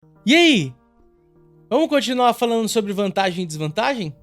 E aí? Vamos continuar falando sobre vantagem e desvantagem?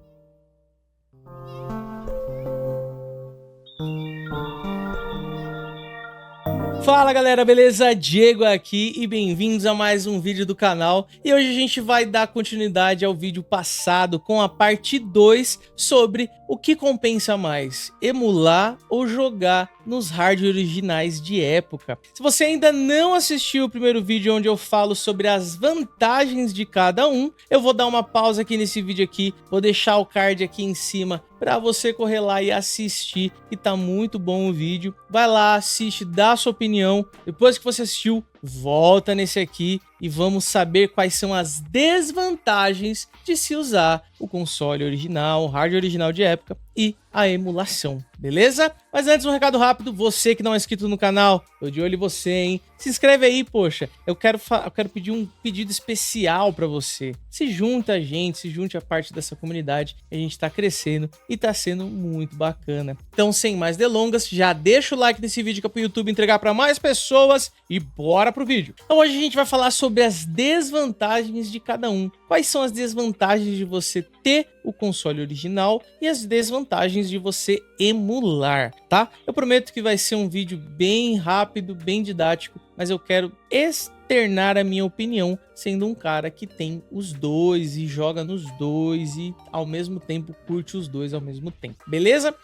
Fala galera, beleza? Diego aqui e bem-vindos a mais um vídeo do canal. E hoje a gente vai dar continuidade ao vídeo passado com a parte 2 sobre o que compensa mais, emular ou jogar nos hardware originais de época. Se você ainda não assistiu o primeiro vídeo onde eu falo sobre as vantagens de cada um, eu vou dar uma pausa aqui nesse vídeo aqui, vou deixar o card aqui em cima para você correr lá e assistir, que tá muito bom o vídeo. Vai lá, assiste, dá a sua opinião. Depois que você assistiu, volta nesse aqui e vamos saber quais são as desvantagens de se usar o console original, o hardware original de época e a emulação, beleza? Mas antes um recado rápido, você que não é inscrito no canal, tô de olho em você, hein? Se inscreve aí, poxa, eu quero pedir um pedido especial pra você. Se junta a gente, se junte a parte dessa comunidade, a gente tá crescendo e tá sendo muito bacana. Então, sem mais delongas, já deixa o like nesse vídeo que é pro YouTube entregar pra mais pessoas e bora pro vídeo. Então hoje a gente vai falar sobre as desvantagens de cada um. Quais são as desvantagens de você ter o console original e as desvantagens de você emular, tá? Eu prometo que vai ser um vídeo bem rápido, bem didático, mas eu quero externar a minha opinião, sendo um cara que tem os dois e joga nos dois e ao mesmo tempo curte os dois ao mesmo tempo, beleza?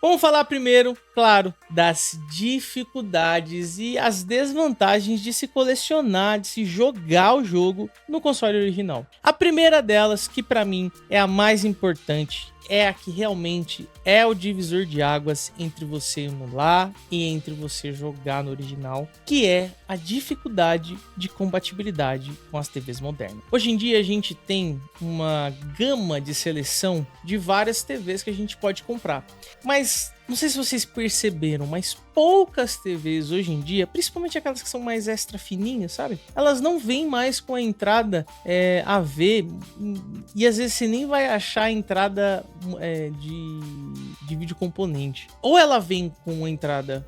Vamos falar primeiro, claro, das dificuldades e as desvantagens de se colecionar, de se jogar o jogo no console original. A primeira delas, que pra mim é a mais importante, é a que realmente é o divisor de águas entre você emular e entre você jogar no original, que é a dificuldade de compatibilidade com as TVs modernas. Hoje em dia a gente tem uma gama de seleção de várias TVs que a gente pode comprar, mas não sei se vocês perceberam, mas poucas TVs hoje em dia, principalmente aquelas que são mais extra fininhas, sabe? Elas não vêm mais com a entrada AV e às vezes você nem vai achar a entrada de vídeo componente. Ou ela vem com a entrada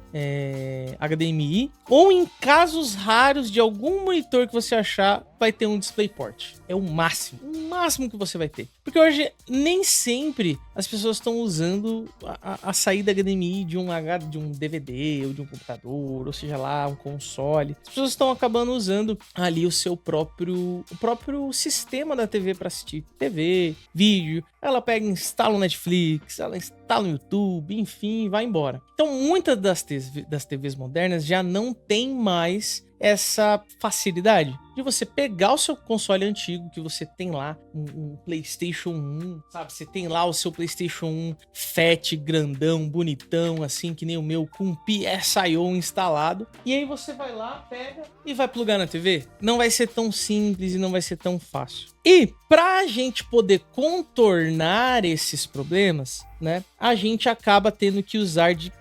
HDMI, ou em casos raros de algum monitor que você achar, vai ter um DisplayPort. É o máximo que você vai ter. Porque hoje nem sempre as pessoas estão usando a saída HDMI de um DVD ou de um computador, ou seja lá, um console. As pessoas estão acabando usando ali o próprio sistema da TV para assistir TV, vídeo. Ela pega e instala o Netflix, ela instala o YouTube, enfim, vai embora. Então muitas das TVs modernas já não tem mais essa facilidade de você pegar o seu console antigo, que você tem lá um PlayStation 1, sabe? Você tem lá o seu PlayStation 1 fat, grandão, bonitão, assim, que nem o meu, com PSIO instalado. E aí você vai lá, pega e vai plugar na TV. Não vai ser tão simples e não vai ser tão fácil. E pra gente poder contornar esses problemas, né, a gente acaba tendo que usar de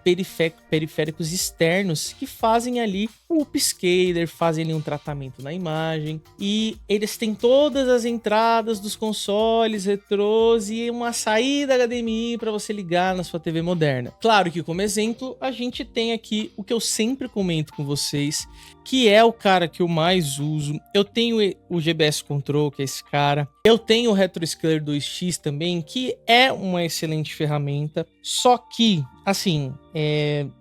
periféricos externos que fazem ali um upscaler, fazem ali um tratamento na imagem, e eles têm todas as entradas dos consoles retrôs e uma saída HDMI para você ligar na sua TV moderna. Claro que como exemplo a gente tem aqui o que eu sempre comento com vocês, que é o cara que eu mais uso. Eu tenho o GBS Control, que é esse cara. Eu tenho o RetroScaler 2X também, que é uma excelente ferramenta. Só que, assim,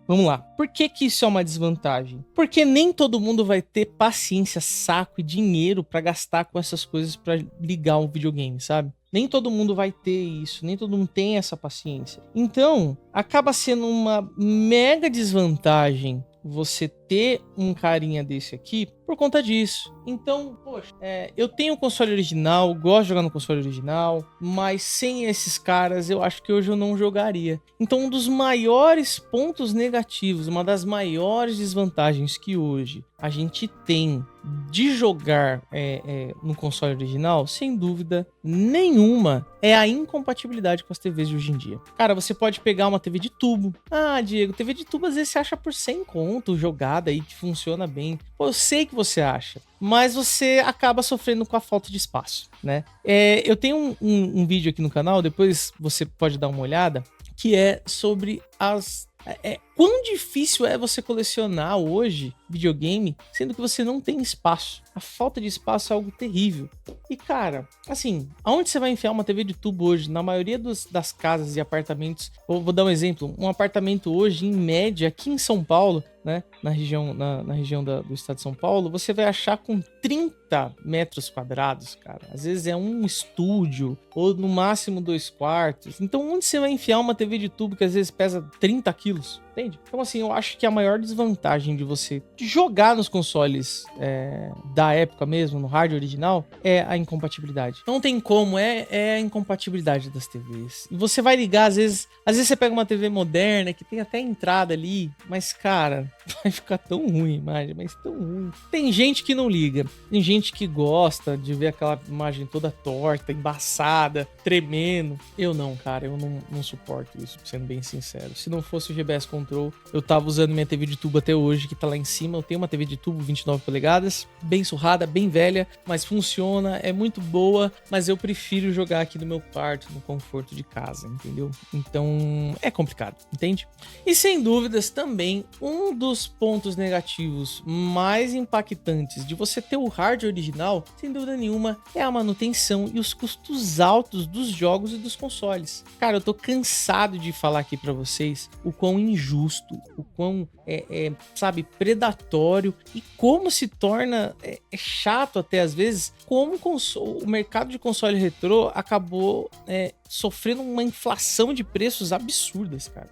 vamos lá. Por que isso é uma desvantagem? Porque nem todo mundo vai ter paciência, saco e dinheiro para gastar com essas coisas para ligar um videogame, sabe? Nem todo mundo vai ter isso, nem todo mundo tem essa paciência. Então, acaba sendo uma mega desvantagem você ter um carinha desse aqui por conta disso. Então, poxa, eu tenho o console original, gosto de jogar no console original, mas sem esses caras eu acho que hoje eu não jogaria. Então, um dos maiores pontos negativos, uma das maiores desvantagens que hoje a gente tem de jogar no console original, sem dúvida nenhuma, é a incompatibilidade com as TVs de hoje em dia. Cara, você pode pegar uma TV de tubo. Ah, Diego, TV de tubo às vezes você acha por 100 conto jogada aí que funciona bem. Pô, eu sei que você acha, mas você acaba sofrendo com a falta de espaço, né? Eu tenho um vídeo aqui no canal, depois você pode dar uma olhada, que é sobre as Quão difícil é você colecionar hoje videogame, sendo que você não tem espaço. A falta de espaço é algo terrível. E cara, assim, aonde você vai enfiar uma TV de tubo hoje? Na maioria das casas e apartamentos, vou dar um exemplo, um apartamento hoje, em média, aqui em São Paulo, né, na região do estado de São Paulo, você vai achar com 30 metros quadrados, cara. Às vezes é um estúdio, ou no máximo 2 quartos. Então onde você vai enfiar uma TV de tubo que às vezes pesa 30 quilos? Entende? Então assim, eu acho que a maior desvantagem de você jogar nos consoles da época mesmo, no hardware original, é a incompatibilidade. Não tem como, é a incompatibilidade das TVs. E você vai ligar, às vezes você pega uma TV moderna, que tem até entrada ali, mas cara, vai ficar tão ruim a imagem, mas tão ruim. Tem gente que não liga, tem gente que gosta de ver aquela imagem toda torta, embaçada, tremendo. Eu não, cara, eu não suporto isso, sendo bem sincero. Se não fosse o GBS Control, eu tava usando minha TV de tubo até hoje, que tá lá em cima. Eu tenho uma TV de tubo 29 polegadas, bem surrada, bem velha, mas funciona, é muito boa, mas eu prefiro jogar aqui no meu quarto, no conforto de casa, entendeu? Então, é complicado, entende? E sem dúvidas também, um dos pontos negativos mais impactantes de você ter o hardware original, sem dúvida nenhuma, é a manutenção e os custos altos dos jogos e dos consoles. Cara, eu tô cansado de falar aqui pra vocês o quão injusto, o quão sabe, predatório e como se torna chato até às vezes, como o mercado de console retrô acabou sofrendo uma inflação de preços absurdas, cara.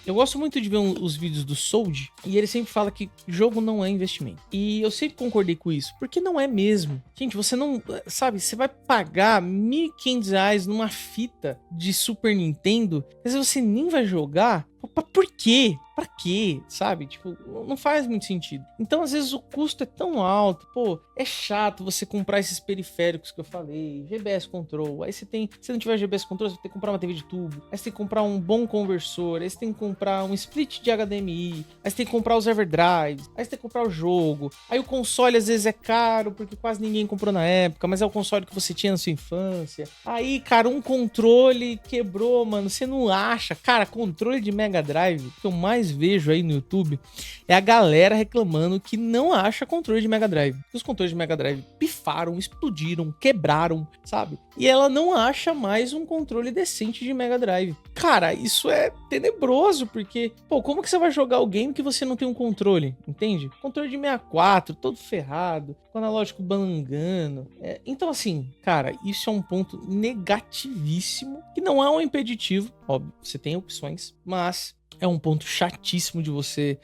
Eu gosto muito de ver os vídeos do Sold e ele sempre fala que jogo não é investimento. E eu sempre concordei com isso, porque não é mesmo. Gente, você não, sabe, você vai pagar R$1.500 numa fita de Super Nintendo, às vezes você nem vai jogar. Por quê? Pra quê? Sabe? Tipo, não faz muito sentido. Então, às vezes, o custo é tão alto. Pô, é chato você comprar esses periféricos que eu falei. GBS Control. Aí você tem... Se não tiver GBS Control, você tem que comprar uma TV de tubo. Aí você tem que comprar um bom conversor. Aí você tem que comprar um split de HDMI. Aí você tem que comprar os Everdrives. Aí você tem que comprar o jogo. Aí o console, às vezes, é caro, porque quase ninguém comprou na época. Mas é o console que você tinha na sua infância. Aí, cara, um controle quebrou, mano. Você não acha. Cara, controle de Mega Drive, que eu mais vejo aí no YouTube, é a galera reclamando que não acha controle de Mega Drive. Os controles de Mega Drive pifaram, explodiram, quebraram, sabe? E ela não acha mais um controle decente de Mega Drive. Cara, isso é tenebroso, porque, pô, como que você vai jogar o game que você não tem um controle? Entende? Controle de 64, todo ferrado, com analógico balangando. Então, assim, cara, isso é um ponto negativíssimo, que não é um impeditivo, óbvio, você tem opções, mas é um ponto chatíssimo de você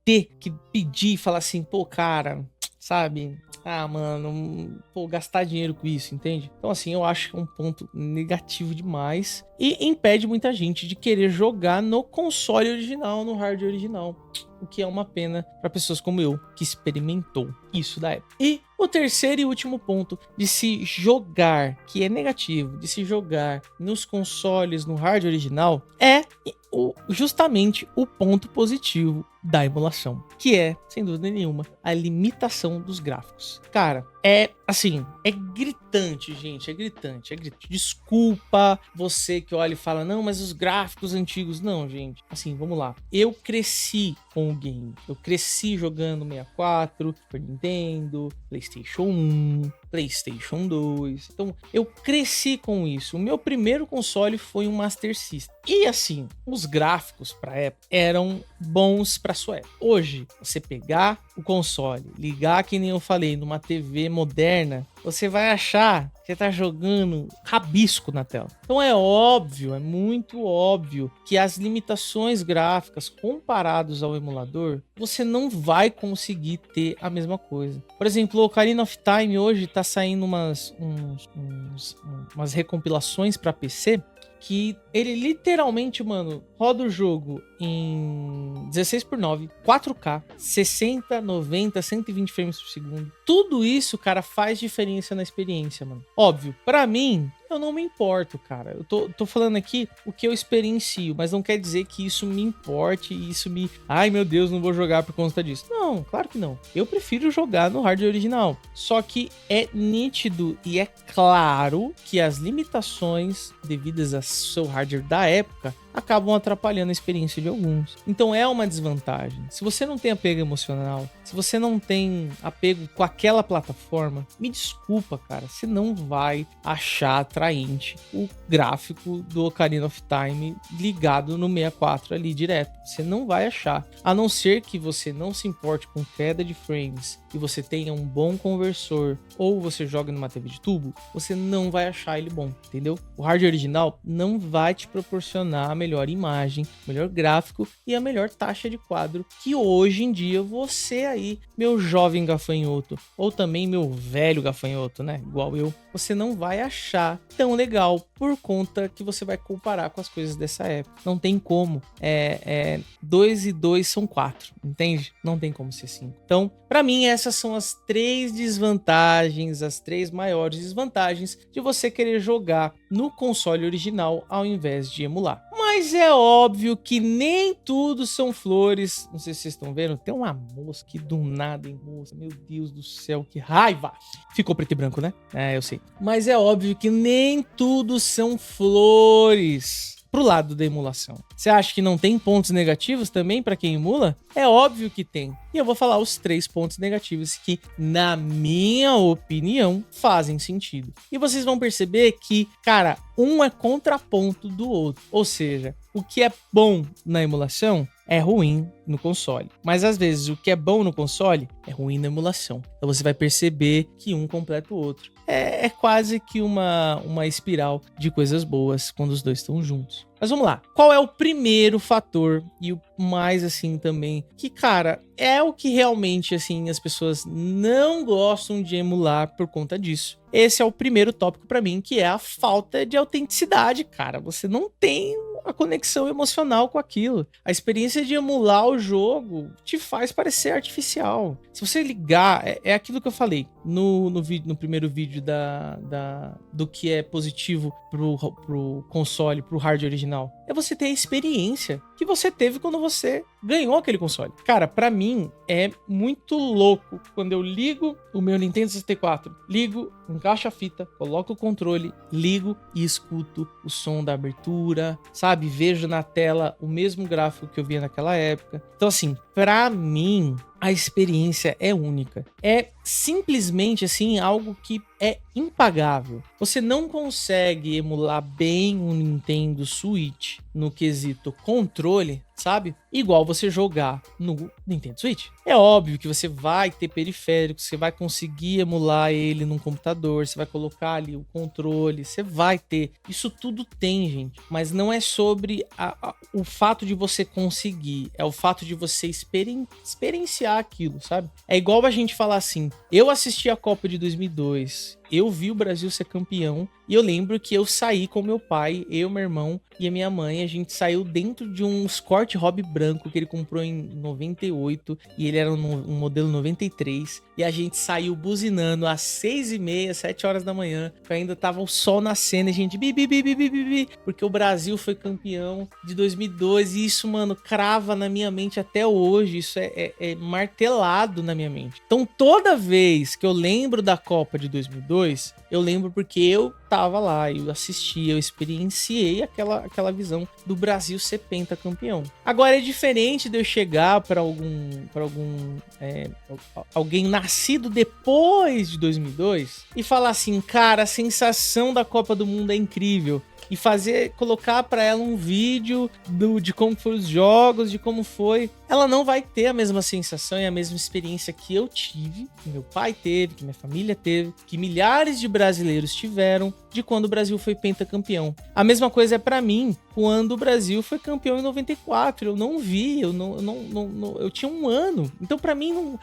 ter que pedir e falar assim, pô, cara, sabe? Ah, mano, pô, gastar dinheiro com isso, entende? Então, assim, eu acho que é um ponto negativo demais e impede muita gente de querer jogar no console original, no hardware original. O que é uma pena para pessoas como eu, que experimentou isso da época. E o terceiro e último ponto de se jogar, que é negativo, de se jogar nos consoles, no hardware original, é justamente o ponto positivo da emulação, que é, sem dúvida nenhuma, a limitação dos gráficos. Cara, é gritante, gente, é gritante. Desculpa você que olha e fala, não, mas os gráficos antigos, não, gente. Assim, vamos lá. Eu cresci com o game. Eu cresci jogando 64, Super Nintendo, PlayStation 1, PlayStation 2. Então, eu cresci com isso. O meu primeiro console foi um Master System. E assim, os gráficos pra época eram bons pra sua época. Hoje, você pegar o console, ligar, que nem eu falei, numa TV moderna, você vai achar que você tá jogando rabisco na tela. Então é óbvio, é muito óbvio que as limitações gráficas comparados ao emulador, você não vai conseguir ter a mesma coisa. Por exemplo, o Ocarina of Time hoje tá saindo umas recompilações para PC, que ele literalmente, mano, roda o jogo em 16:9, 4K, 60, 90, 120 frames por segundo. Tudo isso, cara, faz diferença na experiência, mano. Óbvio, pra mim, eu não me importo, cara. Eu tô falando aqui o que eu experiencio, mas não quer dizer que isso me importe e isso me... Ai, meu Deus, não vou jogar por conta disso. Não, claro que não. Eu prefiro jogar no hardware original. Só que é nítido e é claro que as limitações devidas ao seu hardware da época acabam atrapalhando a experiência de alguns. Então é uma desvantagem. Se você não tem apego emocional, se você não tem apego com aquela plataforma, me desculpa, cara, você não vai achar atraente o gráfico do Ocarina of Time ligado no 64 ali direto. Você não vai achar. A não ser que você não se importe com queda de frames e você tenha um bom conversor ou você joga numa TV de tubo, você não vai achar ele bom, entendeu? O hardware original não vai te proporcionar a melhor imagem, melhor gráfico e a melhor taxa de quadro que hoje em dia você aí, meu jovem gafanhoto, ou também meu velho gafanhoto, né, igual eu, você não vai achar tão legal por conta que você vai comparar com as coisas dessa época. Não tem como. 2 e 2 são 4, entende? Não tem como ser 5. Então, pra mim, essas são as 3 desvantagens, as 3 maiores desvantagens de você querer jogar no console original ao invés de emular. Mas é óbvio que nem tudo são flores. Não sei se vocês estão vendo, tem uma mosca que do nada em moça. Meu Deus do céu, que raiva! Ficou preto e branco, né? É, eu sei. Mas é óbvio que nem tudo são flores pro lado da emulação. Você acha que não tem pontos negativos também para quem emula? É óbvio que tem. E eu vou falar os 3 pontos negativos que, na minha opinião, fazem sentido. E vocês vão perceber que, cara, um é contraponto do outro. Ou seja, o que é bom na emulação é ruim no console. Mas às vezes o que é bom no console é ruim na emulação. Então você vai perceber que um completa o outro. É quase que uma espiral de coisas boas quando os dois estão juntos. Mas vamos lá. Qual é o primeiro fator e o mais assim também que, cara, é o que realmente assim as pessoas não gostam de emular por conta disso? Esse é o primeiro tópico pra mim, que é a falta de autenticidade, cara. Você não tem a conexão emocional com aquilo. A experiência de emular o jogo te faz parecer artificial. Se você ligar, é aquilo que eu falei no primeiro vídeo do que é positivo pro console, pro hardware original. É você ter a experiência que você teve quando você ganhou aquele console. Cara, pra mim é muito louco quando eu ligo o meu Nintendo 64, ligo, encaixo a fita, coloco o controle, ligo e escuto o som da abertura, sabe? Vejo na tela o mesmo gráfico que eu via naquela época. Então assim, pra mim, a experiência é única. É simplesmente assim algo que é impagável. Você não consegue emular bem um Nintendo Switch no quesito controle, sabe? Igual você jogar no Nintendo Switch. É óbvio que você vai ter periféricos, você vai conseguir emular ele num computador, você vai colocar ali o controle, você vai ter. Isso tudo tem, gente. Mas não é sobre o fato de você conseguir, é o fato de você experienciar aquilo, sabe? É igual a gente falar assim, eu assisti a Copa de 2002, eu vi o Brasil ser campeão e eu lembro que eu saí com meu pai, eu, meu irmão e a minha mãe. A gente saiu dentro de um Escort Hobby branco que ele comprou em 98 e ele era um modelo 93. E a gente saiu buzinando às 6h30, 7 horas da manhã, que ainda tava o sol nascendo e a gente bi, porque o Brasil foi campeão de 2002 e isso, mano, crava na minha mente até hoje. Isso é martelado na minha mente. Então toda vez que eu lembro da Copa de 2002, eu lembro porque eu tava lá, eu assisti, eu experienciei aquela visão do Brasil ser pentacampeão. Agora é diferente de eu chegar para alguém nascido depois de 2002 e falar assim, cara, a sensação da Copa do Mundo é incrível. E colocar para ela um vídeo de como foram os jogos, de como foi. Ela não vai ter a mesma sensação e a mesma experiência que eu tive, que meu pai teve, que minha família teve, que milhares de brasileiros tiveram de quando o Brasil foi pentacampeão. A mesma coisa é para mim quando o Brasil foi campeão em 94. Eu não vi, eu tinha 1 ano. Então para mim,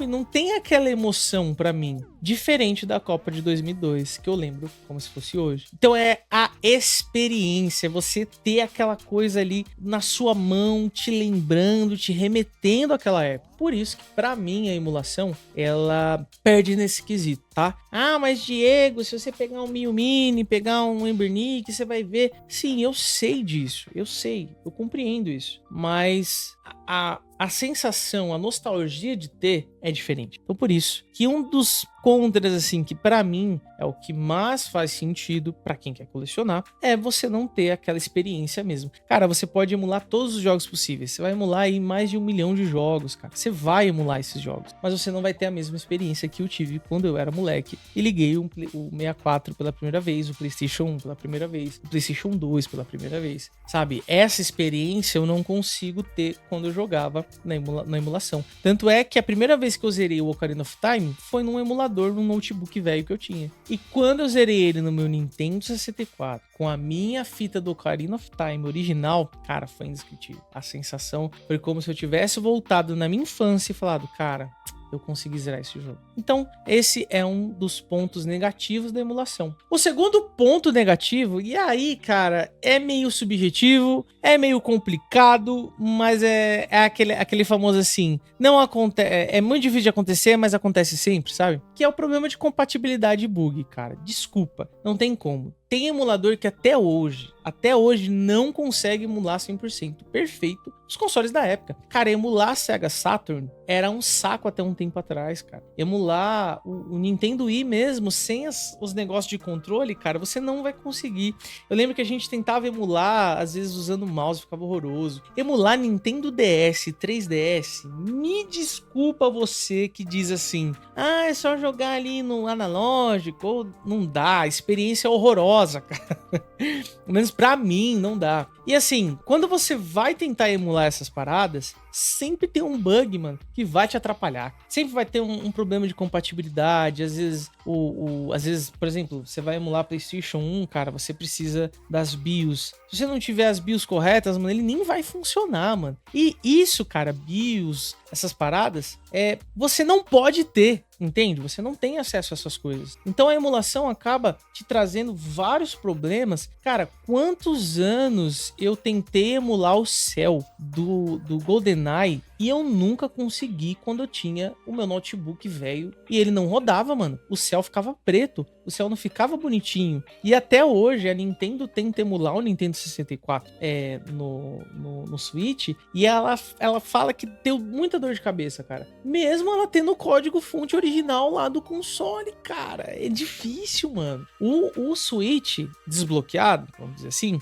não tem aquela emoção para mim. Diferente da Copa de 2002, que eu lembro como se fosse hoje. Então é a essência experiência, você ter aquela coisa ali na sua mão, te lembrando, te remetendo àquela época. Por isso que, pra mim, a emulação, ela perde nesse quesito, tá? Ah, mas Diego, se você pegar um Mio Mini, pegar um Embernick, você vai ver. Sim, eu sei disso, eu sei, eu compreendo isso. Mas a sensação, a nostalgia de ter é diferente. Então, por isso que um dos contras, assim, que pra mim é o que mais faz sentido pra quem quer colecionar, é você não ter aquela experiência mesmo. Cara, você pode emular todos os jogos possíveis. Você vai emular aí mais de 1 milhão de jogos, cara. Você vai emular esses jogos, mas você não vai ter a mesma experiência que eu tive quando eu era moleque e liguei o 64 pela primeira vez, o PlayStation 1 pela primeira vez, o PlayStation 2 pela primeira vez. Sabe? Essa experiência eu não consigo ter quando eu jogava na emulação. Tanto é que a primeira vez que eu zerei o Ocarina of Time foi num emulador, num notebook velho que eu tinha. E quando eu zerei ele no meu Nintendo 64, com a minha fita do Ocarina of Time original, cara, foi indescritível. A sensação foi como se eu tivesse voltado na minha infância e falado, cara, eu consegui zerar esse jogo. Então, esse é um dos pontos negativos da emulação. O segundo ponto negativo, e aí, cara, é meio subjetivo, é meio complicado, mas é aquele famoso assim, não acontece, é muito difícil de acontecer, mas acontece sempre, sabe? Que é o problema de compatibilidade e bug, cara. Desculpa, não tem como. Tem emulador que até hoje não consegue emular 100% perfeito os consoles da época. Cara, emular Sega Saturn era um saco até um tempo atrás, cara. Emular o Nintendo Wii mesmo, sem os negócios de controle, cara, você não vai conseguir. Eu lembro que a gente tentava emular, às vezes usando o mouse, ficava horroroso. Emular Nintendo DS, 3DS, me desculpa você que diz assim, ah, é só jogar ali no analógico, ou não dá, a experiência é horrorosa, cara. Pelo menos pra mim, não dá. E assim, quando você vai tentar emular essas paradas, sempre tem um bug, mano, que vai te atrapalhar. Sempre vai ter um problema de compatibilidade. Às vezes, às vezes, por exemplo, você vai emular PlayStation 1, cara, você precisa das BIOS. Se você não tiver as BIOS corretas, mano, ele nem vai funcionar, mano. E isso, cara, BIOS, essas paradas, você não pode ter, entende? Você não tem acesso a essas coisas. Então a emulação acaba te trazendo vários problemas. Cara, quantos anos eu tentei emular o Cell do GoldenEye e eu nunca consegui quando eu tinha o meu notebook velho e ele não rodava, mano. O Cell ficava preto, o Cell não ficava bonitinho. E até hoje a Nintendo tenta emular o Nintendo 64 no Switch e ela fala que deu muita dor de cabeça, cara. Mesmo ela tendo o código-fonte original lá do console, cara. É difícil, mano. O Switch desbloqueado, vamos dizer assim,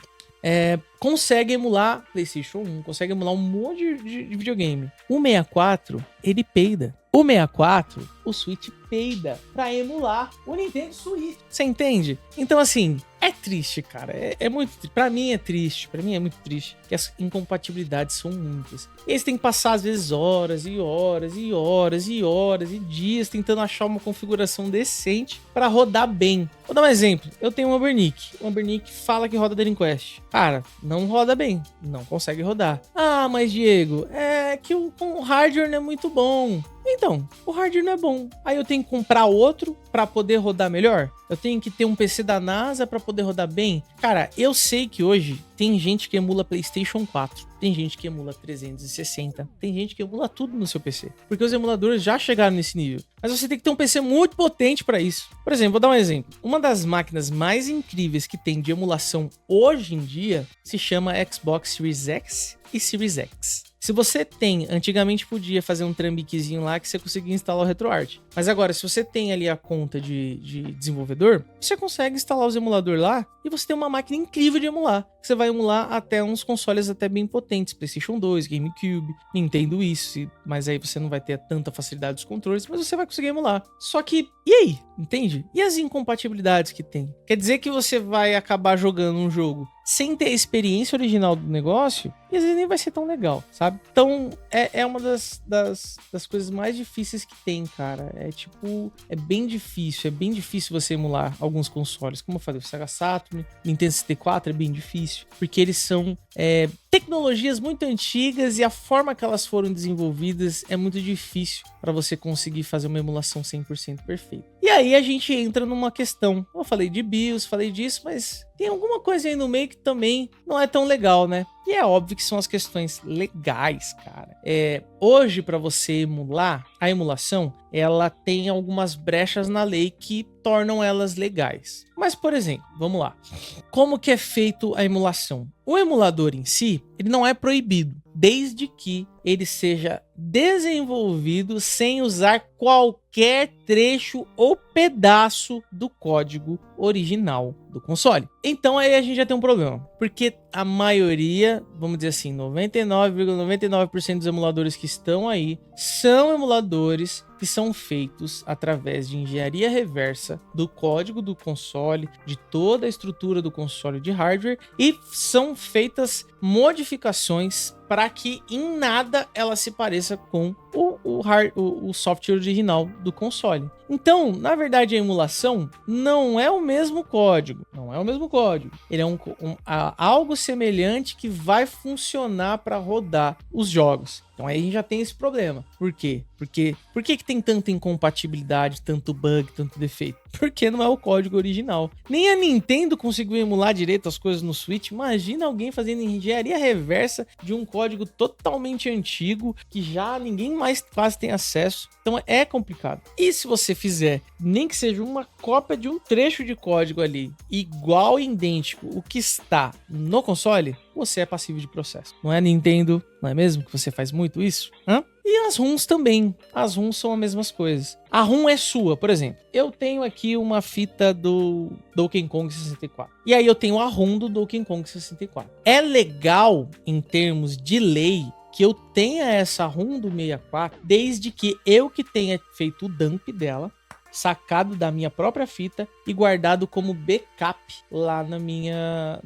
consegue emular PlayStation 1, consegue emular um monte de videogame. O 64, ele peida. O 64, o Switch peida pra emular o Nintendo Switch. Você entende? Então, assim, é triste, cara. É muito triste. Pra mim é triste. Pra mim é muito triste. Que as incompatibilidades são muitas. Eles têm que passar, às vezes, horas e horas e horas e horas e dias tentando achar uma configuração decente pra rodar bem. Vou dar um exemplo. Eu tenho um Embernick. O Embernick fala que roda Dragon Quest. Cara, não roda bem. Não consegue rodar. Ah, mas Diego, é que o hardware não é muito bom. Então, o hardware não é bom. Aí eu tenho que comprar outro pra poder rodar melhor? Eu tenho que ter um PC da NASA pra poder rodar bem? Cara, eu sei que hoje tem gente que emula PlayStation 4. Tem gente que emula 360. Tem gente que emula tudo no seu PC. Porque os emuladores já chegaram nesse nível. Mas você tem que ter um PC muito potente pra isso. Por exemplo, vou dar um exemplo. Uma das máquinas mais incríveis que tem de emulação hoje em dia se chama Xbox Series X e Series X. Se você tem, antigamente podia fazer um trambiquezinho lá que você conseguia instalar o RetroArch. Mas agora, se você tem ali a conta de desenvolvedor, você consegue instalar os emuladores lá e você tem uma máquina incrível de emular. Você vai emular até uns consoles até bem potentes, PlayStation 2, GameCube, Nintendo Wii, mas aí você não vai ter tanta facilidade dos controles, mas você vai conseguir emular. Só que, e aí? Entende? E as incompatibilidades que tem? Quer dizer que você vai acabar jogando um jogo sem ter a experiência original do negócio, e às vezes nem vai ser tão legal, sabe? Então, é uma das coisas mais difíceis que tem, cara. É bem difícil você emular alguns consoles. Como eu falei, o Sega Saturn, Nintendo 64 é bem difícil, porque eles são tecnologias muito antigas e a forma que elas foram desenvolvidas é muito difícil para você conseguir fazer uma emulação 100% perfeita. E aí a gente entra numa questão. Eu falei de BIOS, falei disso, mas tem alguma coisa aí no meio que também não é tão legal, né? E é óbvio que são as questões legais, cara. Hoje, para você emular, a emulação, ela tem algumas brechas na lei que tornam elas legais. Mas, por exemplo, vamos lá. Como que é feito a emulação? O emulador em si, ele não é proibido, desde que ele seja desenvolvido sem usar qualquer trecho ou pedaço do código original do console. Então aí a gente já tem um problema, porque a maioria, vamos dizer assim, 99,99% dos emuladores que estão aí são emuladores que são feitos através de engenharia reversa do código do console, de toda a estrutura do console de hardware, e são feitas modificações para que em nada ela se pareça com o software original do console. Então, na verdade, a emulação não é o mesmo código. Não é o mesmo código. Ele é algo semelhante que vai funcionar para rodar os jogos. Então aí a gente já tem esse problema. Por quê? Por que tem tanta incompatibilidade, tanto bug, tanto defeito? Porque não é o código original. Nem a Nintendo conseguiu emular direito as coisas no Switch. Imagina alguém fazendo engenharia reversa de um código totalmente antigo, que já ninguém mais quase tem acesso. Então é complicado. E se você fizer, nem que seja uma cópia de um trecho de código ali, igual e idêntico o que está no console, você é passível de processo. Não é, Nintendo? Não é mesmo que você faz muito isso? E as ROMs também. As ROMs são as mesmas coisas. A ROM é sua, por exemplo. Eu tenho aqui uma fita do Donkey Kong 64. E aí eu tenho a ROM do Donkey Kong 64. É legal, em termos de lei, que eu tenha essa ROM do 64, desde que eu que tenha feito o dump dela, sacado da minha própria fita e guardado como backup lá na minha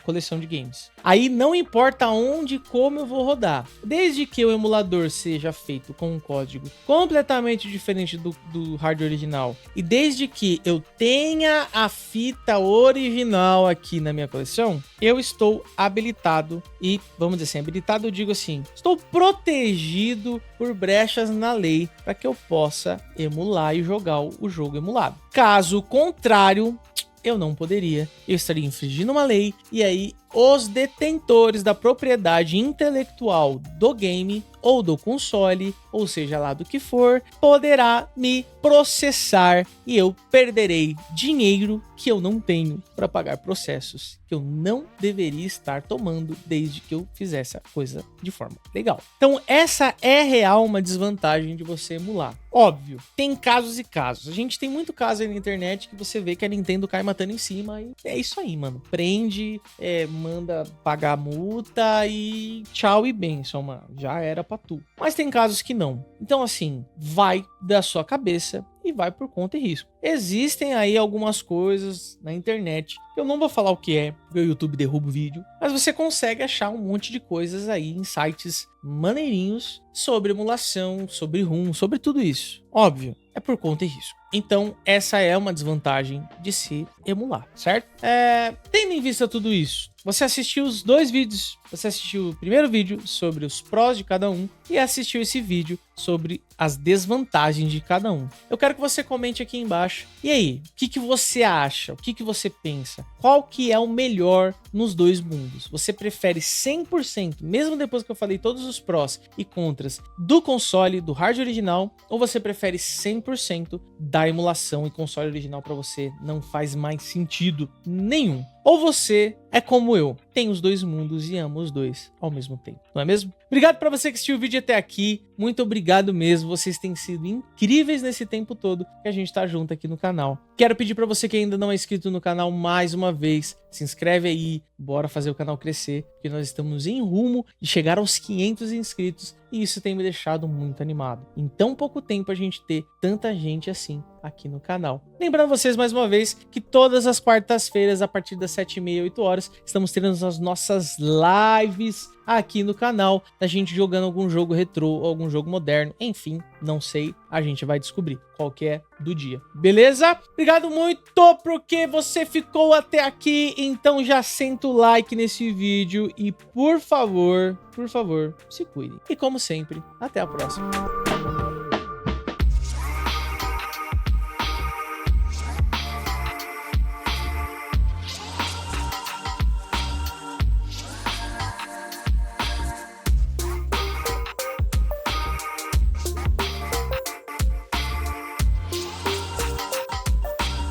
coleção de games. Aí não importa onde e como eu vou rodar, desde que o emulador seja feito com um código completamente diferente do hardware original, e desde que eu tenha a fita original aqui na minha coleção, eu estou habilitado, e vamos dizer assim, habilitado eu digo assim, estou protegido por brechas na lei para que eu possa emular e jogar o jogo emulado. Caso contrário, eu não poderia. Eu estaria infringindo uma lei, e aí os detentores da propriedade intelectual do game ou do console, ou seja lá do que for, poderá me processar e eu perderei dinheiro que eu não tenho para pagar processos que eu não deveria estar tomando desde que eu fizesse a coisa de forma legal. Então essa é real uma desvantagem de você emular. Óbvio, tem casos e casos. A gente tem muito caso aí na internet que você vê que a Nintendo cai matando em cima, e é isso aí, mano. Prende, manda pagar a multa e tchau e benção, mano. Já era pra tu. Mas tem casos que não. Então, assim, vai da sua cabeça e vai por conta e risco. Existem aí algumas coisas na internet, que eu não vou falar o que é, porque o YouTube derruba o vídeo, mas você consegue achar um monte de coisas aí em sites maneirinhos sobre emulação, sobre ROM, sobre tudo isso. Óbvio, é por conta e risco. Então, essa é uma desvantagem de se emular, certo? Tendo em vista tudo isso, você assistiu os dois vídeos, você assistiu o primeiro vídeo sobre os prós de cada um e assistiu esse vídeo sobre as desvantagens de cada um. Eu quero que você comente aqui embaixo. E aí, o que você acha? O que você pensa? Qual que é o melhor nos dois mundos? Você prefere 100%, mesmo depois que eu falei todos os prós e contras do console, do hardware original, ou você prefere 100% da emulação e console original para você não faz mais sentido nenhum? Ou você é como eu, tem os dois mundos e ama os dois ao mesmo tempo, não é mesmo? Obrigado para você que assistiu o vídeo até aqui, muito obrigado mesmo, vocês têm sido incríveis nesse tempo todo que a gente tá junto aqui no canal. Quero pedir para você que ainda não é inscrito no canal mais uma vez, se inscreve aí, bora fazer o canal crescer, porque nós estamos em rumo de chegar aos 500 inscritos e isso tem me deixado muito animado. Em tão pouco tempo a gente ter tanta gente assim aqui no canal. Lembrando vocês mais uma vez que todas as quartas-feiras, a partir das 7h30, 8 horas, estamos tendo as nossas lives aqui no canal, da gente jogando algum jogo retrô, algum jogo moderno, enfim, não sei, a gente vai descobrir qual que é do dia, beleza? Obrigado muito porque você ficou até aqui, então já senta o like nesse vídeo e por favor, se cuide. E como sempre, até a próxima.